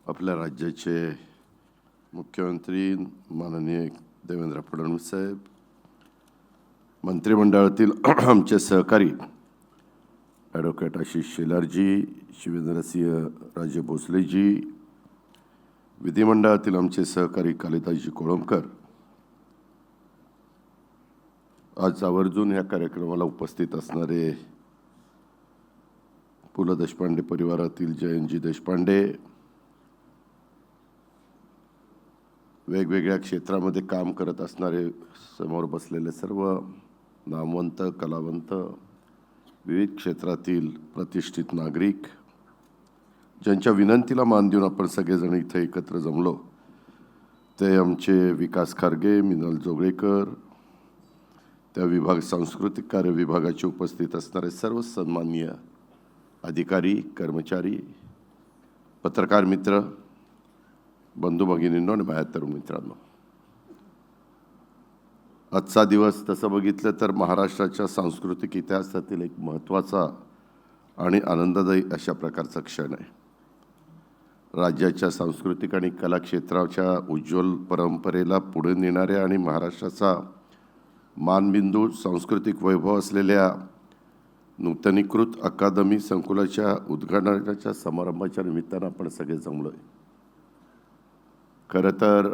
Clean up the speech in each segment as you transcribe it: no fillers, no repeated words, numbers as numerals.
आपल्या राज्याचे मुख्यमंत्री माननीय देवेंद्र फडणवीस साहेब, मंत्रिमंडळातील आमचे सहकारी ॲडव्होकेट आशिष शेलारजी, शिवेंद्रसिंह राजे भोसलेजी, विधिमंडळातील आमचे सहकारी कालिदासजी कोळंबकर, आज आवर्जून या कार्यक्रमाला उपस्थित असणारे पु ल देशपांडे परिवारातील जयंतजी देशपांडे, वेगवेगळ्या क्षेत्रामध्ये काम करत असणारे समोर बसलेले सर्व नामवंत कलावंत, विविध क्षेत्रातील प्रतिष्ठित नागरिक, ज्यांच्या विनंतीला मान देऊन आपण सगळेजण इथे एकत्र जमलो, ते आमचे विकास खारगे, मिनल जोगळेकर, त्या विभाग सांस्कृतिक कार्य विभागाचे उपस्थित असणारे सर्व सन्माननीय अधिकारी, कर्मचारी, पत्रकार मित्र, बंधू भगिनींनो आणि माझ्या तरुण मित्रांनो, आजचा दिवस तसं बघितलं तर महाराष्ट्राच्या सांस्कृतिक इतिहासातील एक महत्त्वाचा आणि आनंददायी अशा प्रकारचा क्षण आहे. राज्याच्या सांस्कृतिक आणि कला क्षेत्राच्या उज्ज्वल परंपरेला पुढे नेणाऱ्या आणि महाराष्ट्राचा मानबिंदू सांस्कृतिक वैभव असलेल्या नूतनीकृत अकादमी संकुलाच्या उद्घाटनाच्या समारंभाच्या निमित्तानं आपण सगळे जमलो आहे. खरं तर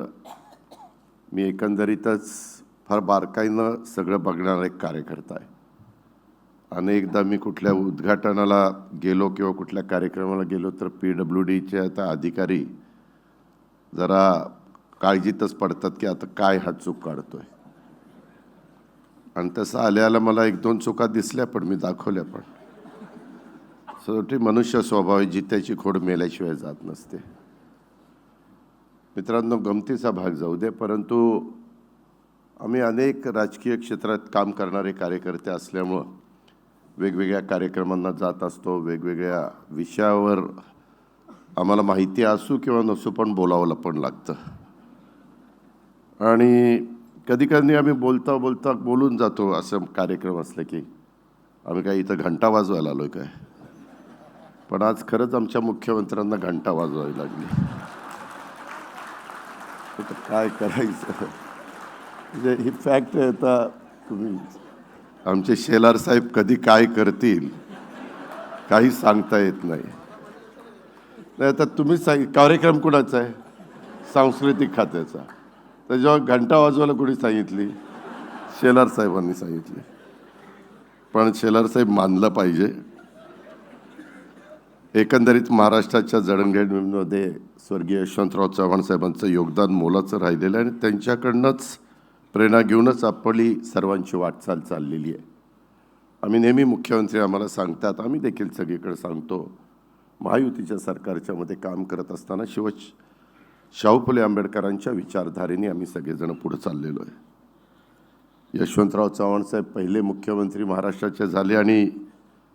मी एकंदरीतच फार बारकाईनं सगळं बघणारा एक कार्यकर्ता आहे. अनेकदा मी कुठल्या उद्घाटनाला गेलो किंवा कुठल्या कार्यक्रमाला गेलो तर PWDचे आता अधिकारी जरा काळजीतच पडतात की आता काय हा चूक काढतोय, आणि तसं आल्याला मला एक दोन चुका दिसल्या, पण मी दाखवल्या पण. शेवटी मनुष्य स्वभाव जित्याची खोड मेल्याशिवाय जात नसते. मित्रांनो, गमतीचा भाग जाऊ दे, परंतु आम्ही अनेक राजकीय क्षेत्रात काम करणारे कार्यकर्ते असल्यामुळं वेगवेगळ्या कार्यक्रमांना जात असतो. वेगवेगळ्या विषयावर आम्हाला माहिती असू किंवा नसू पण बोलावं पण लागतं. आणि कधी कधी आम्ही बोलता बोलता बोलून जातो. असं कार्यक्रम असलं की आम्ही काय इथं घंटा वाजवायला आलो काय, पण आज खरंच आमच्या मुख्यमंत्र्यांना घंटा वाजवावी लागली. काय करायचं, म्हणजे ही फॅक्ट आहे. आता तुम्ही आमचे शेलार साहेब कधी काय करतील काही सांगता येत नाही. आता तुम्हीच कार्यक्रम कुणाचा आहे? सांस्कृतिक खात्याचा. तर जेव्हा घंटा वाजवायला कोणी सांगितली? शेलार साहेबांनी सांगितली. पण शेलार साहेब मानलं पाहिजे. एकंदरीत महाराष्ट्राच्या जडणघडणीमध्ये स्वर्गीय यशवंतराव चव्हाण साहेबांचं योगदान मोलाचं राहिलेलं आहे आणि त्यांच्याकडनंच प्रेरणा घेऊनच आपली सर्वांची वाटचाल चाललेली आहे. आम्ही नेहमी मुख्यमंत्री आम्हाला सांगतात, आम्ही देखील सगळीकडे सांगतो, महायुतीच्या सरकारच्यामध्ये काम करत असताना शाहू फुले आंबेडकरांच्या विचारधारेने आम्ही सगळेजण पुढे चाललेलो आहे. यशवंतराव चव्हाण साहेब पहिले मुख्यमंत्री महाराष्ट्राचे झाले आणि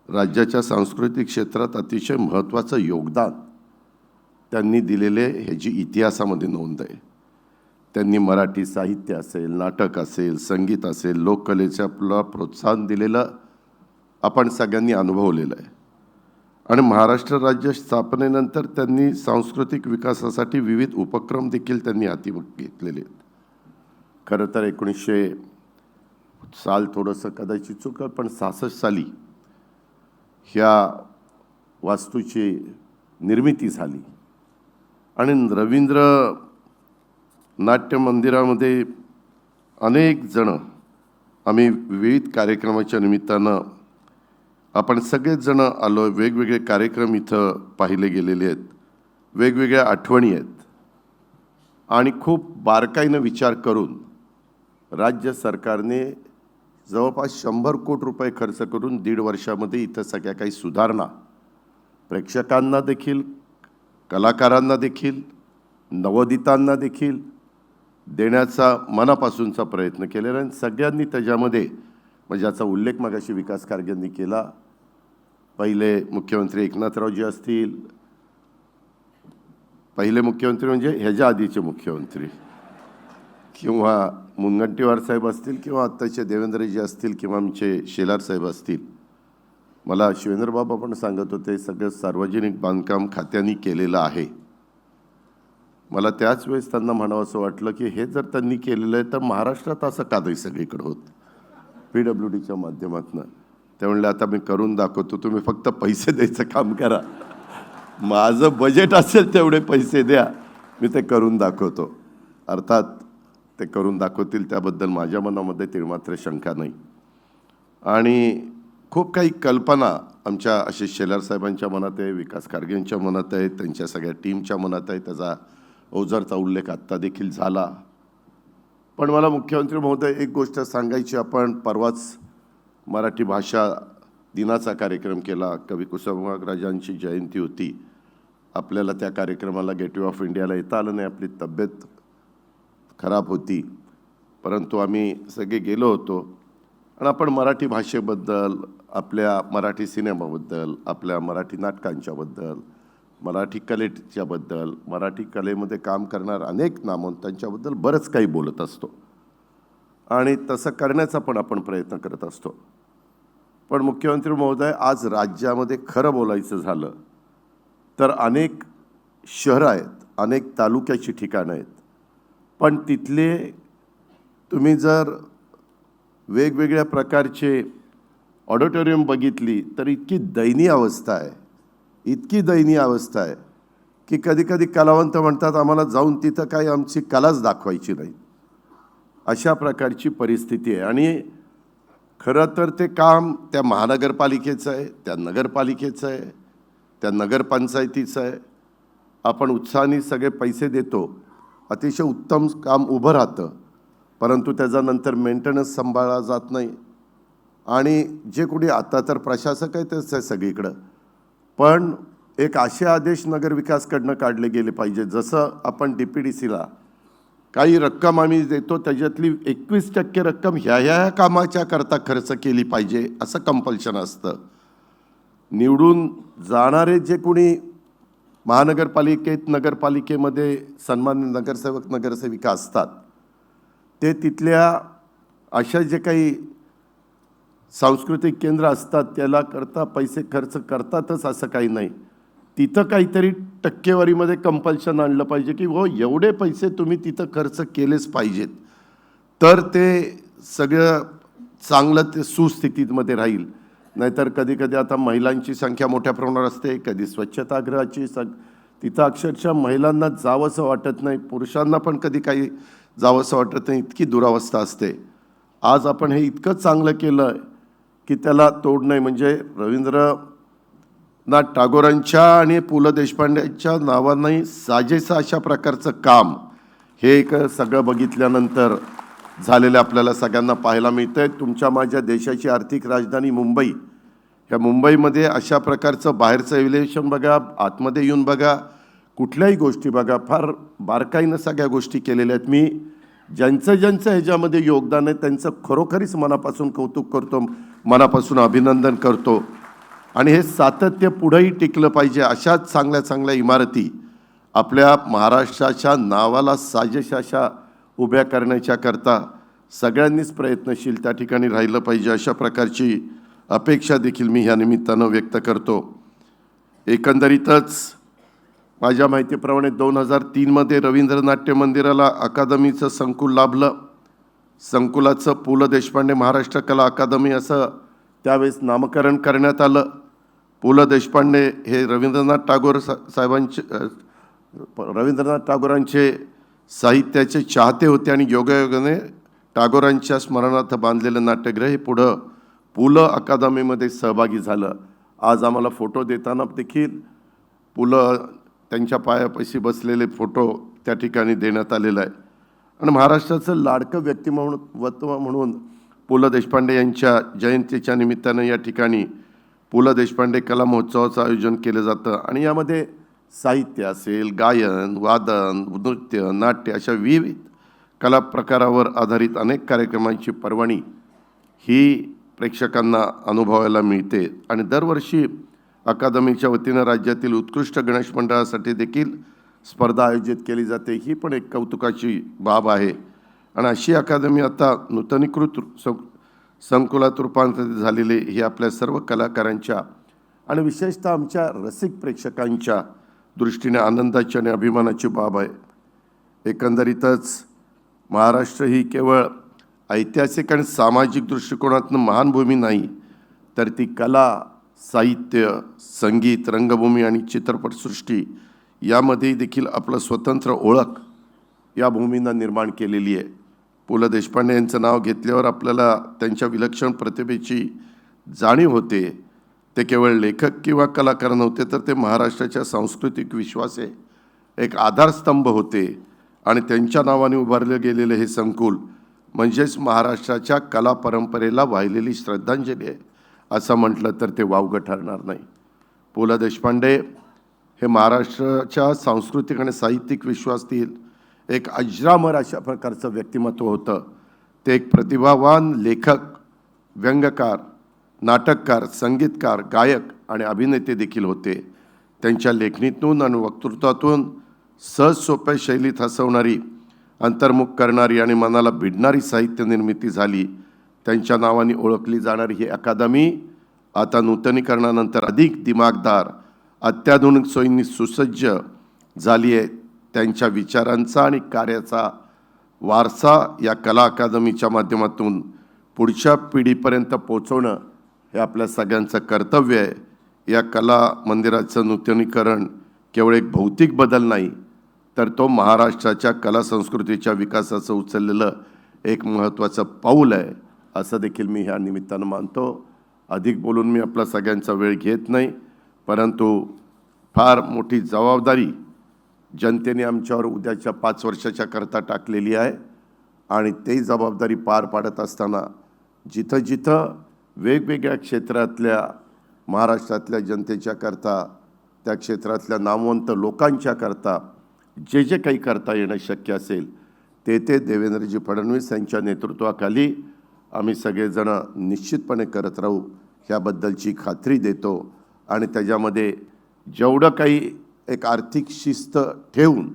राज्याच्या सांस्कृतिक क्षेत्रात अतिशय महत्त्वाचं योगदान त्यांनी दिलेले ह्याची इतिहासामध्ये नोंद आहे. त्यांनी मराठी साहित्य असेल, नाटक असेल, संगीत असेल, लोककलेचं आपलं प्रोत्साहन दिलेलं आपण सगळ्यांनी अनुभवलेलं आहे. आणि महाराष्ट्र राज्य स्थापनेनंतर त्यांनी सांस्कृतिक विकासासाठी विविध उपक्रम देखील त्यांनी हाती घेतलेले आहेत. खरं तर 1900 साल थोडंसं कदाचित चुकलं, पण 66 साली ह्या वास्तूची निर्मिती झाली आणि रवींद्र नाट्य मंदिरामध्ये अनेक जण आम्ही विविध कार्यक्रमाच्या निमित्तानं आपण सगळेच जण आलो. वेगवेगळे कार्यक्रम इथं पाहिले गेलेले आहेत, वेगवेगळ्या आठवणी आहेत आणि खूप बारकाईनं विचार करून राज्य सरकारने जवळपास 100 कोटी रुपये खर्च करून 1.5 वर्षामध्ये इथं सगळ्या काही सुधारणा प्रेक्षकांना देखील, कलाकारांना देखील, नवोदितांना देखील देण्याचा मनापासूनचा प्रयत्न केलेला आहे. सगळ्यांनी त्याच्यामध्ये, म्हणजे ज्याचा उल्लेख मगाशी विकास खारगेंनी केला, पहिले मुख्यमंत्री एकनाथरावजी असतील, पहिले मुख्यमंत्री म्हणजे ह्याच्या आधीचे मुख्यमंत्री, किंवा मुनगंटीवार साहेब असतील, किंवा आत्ताचे देवेंद्रजी असतील, किंवा आमचे शेलार साहेब असतील. मला शिवेंद्रबाबा पण सांगत होते, सगळं सार्वजनिक बांधकाम खात्याने केलेलं आहे. मला त्याच वेळेस त्यांना म्हणावं असं वाटलं की हे जर त्यांनी केलेलं आहे तर महाराष्ट्रात असं का नाही सगळीकडे होत PWDच्या माध्यमातून. ते म्हणले आता मी करून दाखवतो, तुम्ही फक्त पैसे द्यायचं काम करा, माझं बजेट असेल तेवढे पैसे द्या, मी ते करून दाखवतो. अर्थात ते करून दाखवतील त्याबद्दल माझ्या मनामध्ये तिळमात्र शंका नाही. आणि खूप काही कल्पना आमच्या आशिष शेलार साहेबांच्या मनात आहे, विकास खारगेंच्या मनात आहे, त्यांच्या सगळ्या टीमच्या मनात आहे. त्याचा ओझरचा उल्लेख आत्ता देखील झाला. पण मला मुख्यमंत्री महोदय एक गोष्ट सांगायची, आपण परवाच मराठी भाषा दिनाचा कार्यक्रम केला, कवी कुसुमाग्रजांची जयंती होती. आपल्याला त्या कार्यक्रमाला गेटवे ऑफ इंडियाला येता आलं नाही, आपली तब्येत खराब होती, परंतु आम्ही सगळे गेलो होतो. आणि आपण मराठी भाषेबद्दल, आपल्या मराठी सिनेमाबद्दल, आपल्या मराठी नाटकांच्याबद्दल, मराठी कलेच्याबद्दल, मराठी कलेमध्ये काम करणार अनेक नामवंतांच्याबद्दल बरंच काही बोलत असतो आणि तसं करण्याचा पण आपण प्रयत्न करत असतो. पण मुख्यमंत्री महोदय, आज राज्यामध्ये खरं बोलायचं झालं तर अनेक शहरं आहेत, अनेक तालुक्याची ठिकाणं आहेत, पण तिथले तुम्ही जर वेगवेगळ्या प्रकारचे ऑडिटोरियम बघितली तर इतकी दयनीय अवस्था आहे, इतकी दयनीय अवस्था आहे की कधी कधी कलावंत म्हणतात आम्हाला जाऊन तिथं काही आमची कलाच दाखवायची नाही, अशा प्रकारची परिस्थिती आहे. आणि खरं तर ते काम त्या महानगरपालिकेचं आहे, त्या नगरपालिकेचं आहे, त्या नगरपंचायतीचं आहे. आपण उत्साहाने सगळे पैसे देतो, अतिशय उत्तम काम उभं राहतं, परंतु त्याच्यानंतर मेंटेनन्स सांभाळला जात नाही. आणि जे कुणी आता तर प्रशासक आहे तेच आहे सगळीकडं, पण एक असे आदेश नगरविकासकडनं काढले गेले पाहिजे, जसं आपण DPDCला काही रक्कम आम्ही देतो त्याच्यातली 21% रक्कम ह्या कामाच्या करता खर्च केली पाहिजे असं कंपल्शन असतं. निवडून जाणारे जे कोणी महानगरपालिकेत नगरपालिकेमध्ये सन्मान्य नगरसेवक नगरसेविका असतात ते तिथल्या अशा जे काही सांस्कृतिक केंद्र असतात त्याला करता पैसे खर्च करतातच असं काही नाही. तिथं काहीतरी टक्केवारीमध्ये कंपल्शन आणलं पाहिजे की हो एवढे पैसे तुम्ही तिथं खर्च केलेच पाहिजेत, तर ते सगळं चांगलं ते सुस्थितीमध्ये राहील. नाहीतर कधी कधी आता महिलांची संख्या मोठ्या प्रमाणावर असते, कधी स्वच्छतागृहाची तिथं अक्षरशः महिलांना जावंसं वाटत नाही, पुरुषांना पण कधी काही जावंसं वाटत नाही, इतकी दुरावस्था असते. आज आपण हे इतकं चांगलं केलं की त्याला तोड नाही. म्हणजे रवींद्रनाथ टागोरांच्या आणि पु ल देशपांडेंच्या नावाने साजेसं अशा प्रकारचं काम हे एक सगळं बघितल्यानंतर झालेलं आपल्याला सगळ्यांना पाहायला मिळतं आहे. तुमच्या माझ्या देशाची आर्थिक राजधानी मुंबई, ह्या मुंबईमध्ये अशा प्रकारचं बाहेरचं एव्हल्युएशन बघा, आतमध्ये येऊन बघा, कुठल्याही गोष्टी बघा, फार बारकाईनं सगळ्या गोष्टी केलेल्या आहेत. मी ज्यांचं ह्याच्यामध्ये योगदान आहे त्यांचं खरोखरीच मनापासून कौतुक करतो, मनापासून अभिनंदन करतो. आणि हे सातत्य पुढेही टिकलं पाहिजे. अशाच चांगल्या चांगल्या इमारती आपल्या महाराष्ट्राच्या नावाला साजेशा अशा उभ्या करण्याच्या करता सगळ्यांनीच प्रयत्नशील त्या ठिकाणी राहिलं पाहिजे, अशा प्रकारची अपेक्षा देखील मी ह्या निमित्तानं व्यक्त करतो. एकंदरीतच माझ्या माहितीप्रमाणे 2003मध्ये रवींद्र नाट्य मंदिराला अकादमीचं संकुल लाभलं. संकुलाचं पु ल देशपांडे महाराष्ट्र कला अकादमी असं त्यावेळेस नामकरण करण्यात आलं. पु ल देशपांडे हे रवींद्रनाथ टागोरांचे साहित्याचे चाहते होते आणि योगायोगाने टागोरांच्या स्मरणार्थ बांधलेलं नाट्यगृह हे पुढं पु ल अकादमीमध्ये सहभागी झालं. आज आम्हाला फोटो देताना देखील पु ल त्यांच्या पायापाशी बसलेले फोटो त्या ठिकाणी देण्यात आलेला आहे. आणि महाराष्ट्राचं लाडकं व्यक्तिमत्व म्हणून पु ल देशपांडे यांच्या जयंतीच्या निमित्तानं या ठिकाणी पु ल देशपांडे कला महोत्सवाचं आयोजन केलं जातं. आणि यामध्ये साहित्य असेल, गायन, वादन, नृत्य, नाट्य अशा विविध कला प्रकारावर आधारित अनेक कार्यक्रमांची पर्वणी ही प्रेक्षकांना अनुभवायला मिळते. आणि दरवर्षी अकादमीच्या वतीनं राज्यातील उत्कृष्ट गणेश मंडळासाठी देखील स्पर्धा आयोजित केली जाते. ही पण एक कौतुकाची बाब आहे. आणि अशी अकादमी आता नूतनीकृत संकुलात रूपांतरित झालेली ही आपल्या सर्व कलाकारांच्या आणि विशेषतः आमच्या रसिक प्रेक्षकांच्या दृष्टीने आनंदाची आणि अभिमानाची बाब आहे. एकंदरीतच महाराष्ट्र ही केवळ ऐतिहासिक आणि सामाजिक दृष्टिकोनातून महान भूमी नाही, तर ती कला, साहित्य, संगीत, रंगभूमी आणि चित्रपटसृष्टी यामध्ये देखील आपलं स्वतंत्र ओळख या भूमीनं निर्माण केलेली आहे. पु ल देशपांडे यांचं नाव घेतल्यावर आपल्याला त्यांच्या विलक्षण प्रतिभेची जाणीव होते. ते केवळ लेखक किंवा कलाकार नव्हते, तर ते महाराष्ट्राच्या सांस्कृतिक विश्वाचे एक आधारस्तंभ होते. आणि त्यांच्या नावाने उभारले गेलेले हे संकुल म्हणजेच महाराष्ट्राच्या कला परंपरेला वाहिलेली श्रद्धांजली आहे, असं म्हटलं तर ते वावगं ठरणार नाही. पु ल देशपांडे हे महाराष्ट्राच्या सांस्कृतिक आणि साहित्यिक विश्वातील एक अजरामर अशा प्रकारचं व्यक्तिमत्व होतं. ते एक प्रतिभावान लेखक, व्यंगकार, नाटककार, संगीतकार, गायक आणि अभिनेते देखील होते. त्यांच्या लेखणीतून आणि वक्तृत्वातून सहज सोप्या शैलीत हसवणारी, अंतर्मुख करणारी आणि मनाला भिडणारी साहित्य निर्मिती झाली. त्यांच्या नावाने ओळखली जाणारी ही अकादमी आता नूतनीकरणानंतर अधिक दिमागदार, अत्याधुनिक सोयींनी सुसज्ज झाली आहे. त्यांच्या विचारांचा आणि कार्याचा वारसा या कला अकादमीच्या माध्यमातून पुढच्या पिढीपर्यंत पोचवणं हे आपल्या सगळ्यांचं कर्तव्य आहे. या कला मंदिराचं नूतनीकरण केवळ एक भौतिक बदल नाही, तर तो महाराष्ट्राच्या कला संस्कृतीच्या विकासाचं उचललेलं एक महत्त्वाचं पाऊल आहे, असं देखील मी ह्या निमित्तानं मानतो. अधिक बोलून मी आपला सगळ्यांचा वेळ घेत नाही, परंतु फार मोठी जबाबदारी जनतेने आमच्यावर उद्याच्या 5 वर्षाच्या करता टाकलेली आहे. आणि ते जबाबदारी पार पाडत असताना जिथं जिथं वेगवेगळ्या क्षेत्रातल्या महाराष्ट्रातल्या जनतेच्या करता, त्या क्षेत्रातल्या नामवंत लोकांच्या करता जे जे काही करता येणं शक्य असेल ते देवेंद्रजी फडणवीस यांच्या नेतृत्वाखाली आम्ही सगळेजण निश्चितपणे करत राहू, ह्याबद्दलची खात्री देतो. आणि त्याच्यामध्ये जेवढं काही एक आर्थिक शिस्त ठेवून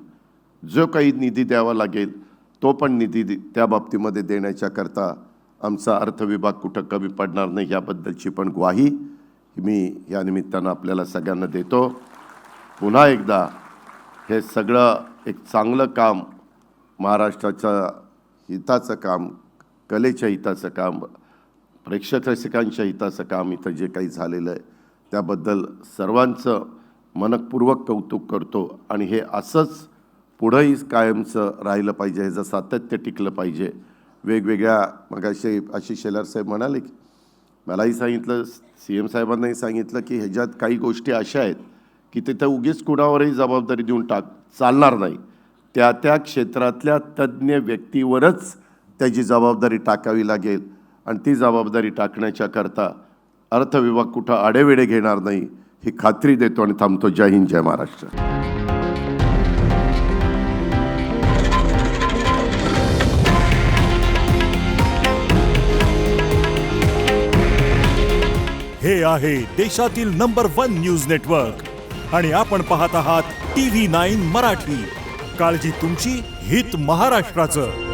जो काही निधी द्यावा लागेल तो पण निधी त्या बाबतीमध्ये देण्याच्या करता आमचा अर्थविभाग कुठं कमी पडणार नाही, याबद्दलची पण ग्वाही मी या निमित्तानं आपल्याला सगळ्यांना देतो. पुन्हा एकदा हे सगळं एक चांगलं काम, महाराष्ट्राच्या हिताचं काम, कलेच्या हिताचं काम, प्रेक्षक रसिकांच्या हिताचं काम इथं जे काही झालेलं आहे त्याबद्दल सर्वांचं मनपूर्वक कौतुक करतो. आणि हे असंच पुढंही कायमचं राहिलं पाहिजे, ह्याचं सातत्य टिकलं पाहिजे. वेगवेगळ्या मगाशी आशिष शेलार साहेब म्हणाले की मलाही सांगितलं, CM साहेबांनाही सांगितलं की ह्याच्यात काही गोष्टी अशा आहेत की तिथं उगीच कुणावरही जबाबदारी देऊन चालणार नाही. त्या त्या क्षेत्रातल्या तज्ज्ञ व्यक्तीवरच त्याची जबाबदारी टाकावी लागेल. आणि ती जबाबदारी टाकण्याच्या करता अर्थविभाग कुठं आडेवेडे घेणार नाही, ही खात्री देतो आणि थांबतो. जय हिंद, जय महाराष्ट्र. हे आहे देशातील नंबर 1 न्यूज नेटवर्क आणि आपण पाहत आहात TV9 मराठी. काळजी तुमची, हित महाराष्ट्राचं.